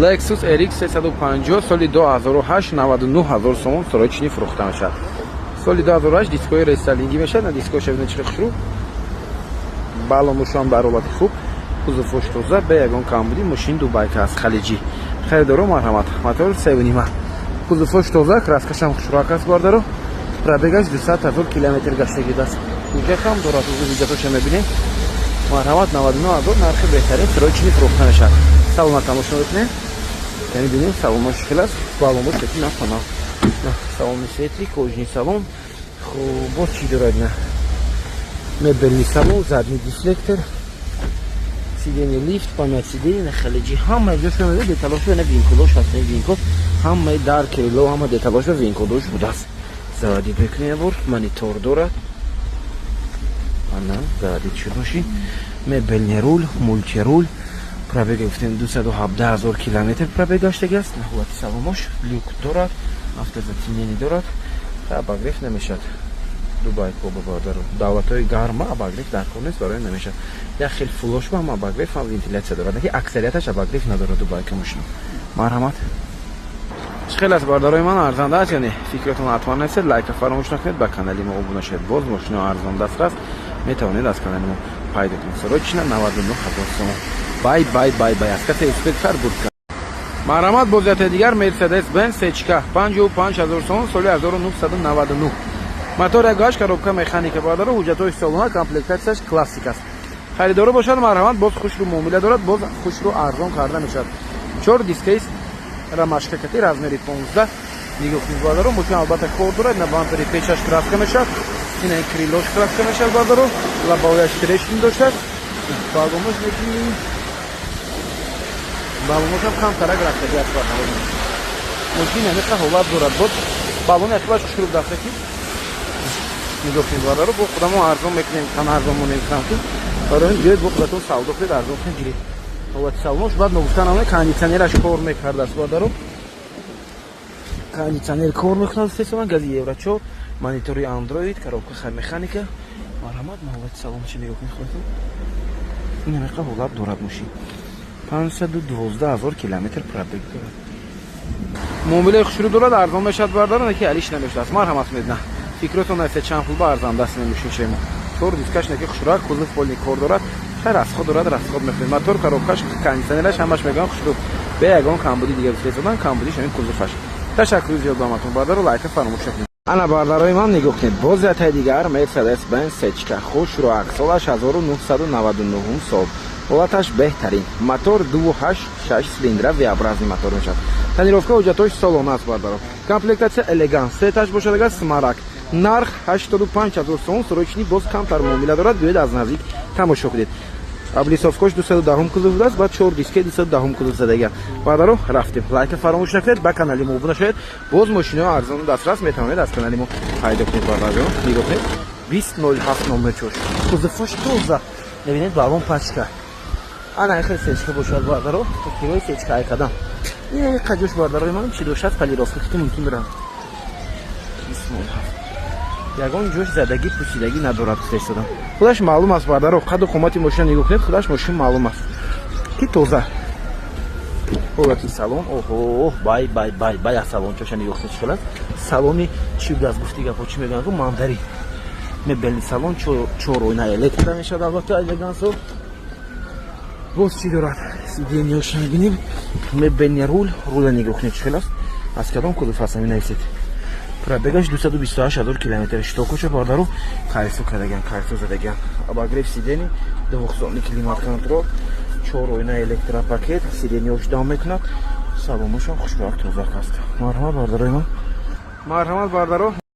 Lexus RX 350 соли 2008 99000 сомон сорочни фурохта мешавад. Соли 2008 дискои рестайлинги мешавад, на дискош бинед чӣ хушрӯ. Балонушон дар ҳолати хуб, кузуфош тоза, бе ягон камбудӣ, мошин Дубайка аст, халиҷӣ. Харидоро марҳамат. Мотор 7.2. Кузуфош тоза, краскашам хушроак аст бардаро. Пробегаш 200,000 км гаштагидаст. Ҳуҷҷат ҳам дорад, ҳуҷҷатоша мебинем. Марҳамат 99000 нархи беҳтарин сирочини фурохта мешавад. Салон тамошо мекунем. Яъни бинем салонаш хелас, балонаш таки нафанав. Салони светли, кожни салон. Хуб, боз чӣ дорад на? Мебелни салон, задни дефлектор. Сиденье лифт, память сидений, халиҷи. Ҳамаи ҷошро мебинем, деталошро на винкулош ҳаст, на винкул. Ҳамаи дар крило, ҳама деталошро винкулош будааст. Заводид мекунем бор, монитор дорад. Ана, заводид шуд мошин. Мебелни рул, мультирул. Пробега гуфтем 217,000 км пробег гаштагиаст. Наҳолати салонаш люк дорад, автозатемнение дорад. Обогрев намешавад. Дубай коба бардаро. Давлатҳои гарма обогрев дар кор нест, барои намешавад. Як хел фулошба ҳам обогрев, ҳам вентиляция дорад. Ки аксарияташ обогрев надорад Дубайка мошин. Марҳамат. Хеле аз бардарои ман арзанда аст, яъне фикратон ҳатман нестед, лайка фаромӯш накунед, ба канали мо обуна шавед. Боз мошино арзонда аст, метавонед аз канали мо пайдо кунед. Сорочина 99000 сомон. Бай аз касе успехар буд. Марҳамат, бозияти дигар Mercedes-Benz Sechka 55000 сомон, соли 1999. Мотор 1.8, коробка механика бардаро, ҳуҷҷатҳои солона, комплектатсияш классик аст. Харидоро бошад, марҳамат, боз хушрӯ муомила дорад, боз хушрӯ арзон карда мешавад. 4 дискейс рамашкакати размери 15 нигоҳ кунед бардаро. Мошин албатта кор дорад, на бампери пешаш краска мешавад. Ина крилош краска мешавад бардаро. Лабовияш трешкин доштааст. Балонаш мекунем. Балонаш ҳам камтарак рафтаги аст бардаро. Мошин ҳамеша ҳолат дорад. Боз балони ахлаш хушрӯ дафтаки. Нигоҳ кунед бардаро. Бо худамо арзон мекунем, кам арзон мо намекунам ки. Барои биёед бо худатон савдо кунед, арзон кунед гиред. ҳолати салонаш баъд ногуфтан ҳамаи кондитсионераш кор мекардааст бардаро. Кондитсионер кор мекунад, сесона гази евро 4, монитори Android, коробка механика. Марҳамат, ҳолати салонаш нигоҳ кунед худатон. Ин ҳамақа ҳолат дорад мошин. 512000 км пробег дорад. Муомилаи хушрӯ дорад, арзон мешавад бардаро, неки алиш намешавад. Марҳамат медна. Фикротон наст чанд пул ба арзанда аст мешин шемо. 4 дискаш неки хушрӯак, кузов полни кор дорад. Расход дорад, расход мекунед. Мотор, коробкаш, кондитсионераш ҳамаш мегӯям хушрӯ. Бе ягон камбуди дигар фрезадан, камбудиш ҳамин кузоваш. Ташаккур зиёд ба матон бардаро, лайка фаромӯш накунед. Ана бардарои ман нигоҳ кунед. Бозияти дигар Mercedes-Benz Sechka хушрӯак, солаш 1999 сол. ҳолаташ беҳтарин. Мотор 2.8 6 силиндра V-образни мотор мешавад. Тонировка ҳуҷҷатҳои солона аст бардаро. Комплектатсия элегант, светаш бошад смарагд. Нарх 85000 сомон, сорочни боз камтар муомила дорад, биёед аз наздик тамошо кунед. Облисовкош 210 кузов будааст, баъд 4 дискаи 210 кузов задагиан. Бардаро рафтем. Лайка фаромӯш накунед, ба канали мо обуна шавед. Боз мошинои арзону дастрас метавонед аз канали мо пайдо кунед бардаро. Нигоҳ кунед. 2007 номер чош. Кузовош тоза. Мебинед балон пачка. Ана хел Sechka бошад бардаро. Кирои Sechka айкадан. Ин қаҷош бардарои ман чӣ дошад, палировка ки мумкин бирам. 2007. ягон ҷош задаги пусидаги надорад фирестодам. Худаш маълум аст бардаро, қаду қомати мошина нигоҳ кунед, худаш мошин маълум аст. Ки тоза. Ҳолати салон, оҳо, бай аз салончоша нигоҳ кунед чӣ аст. Салони чӣ буд аз гуфти гапо чӣ мегӯянд, ку мандари. Мебелни салон 4 ойна электрика мешавад, албатта элегансо. Боз чӣ дорад? Сиденьёш мебинем. Мебелни рул, рула нигоҳ кунед чӣ аст. Аз кадом кузов аст наминависед. Пробегаш 228000 км. Штокоша бардаро кайсо кардаган, кайсо задаган. Обогрев сидений, двухзонный климат контрол, 4 ойна электропакет, сиденьёш дам мекунад. Салонашам хушроак тоза аст. Марҳамат бардарои ман. Марҳамат бардаро.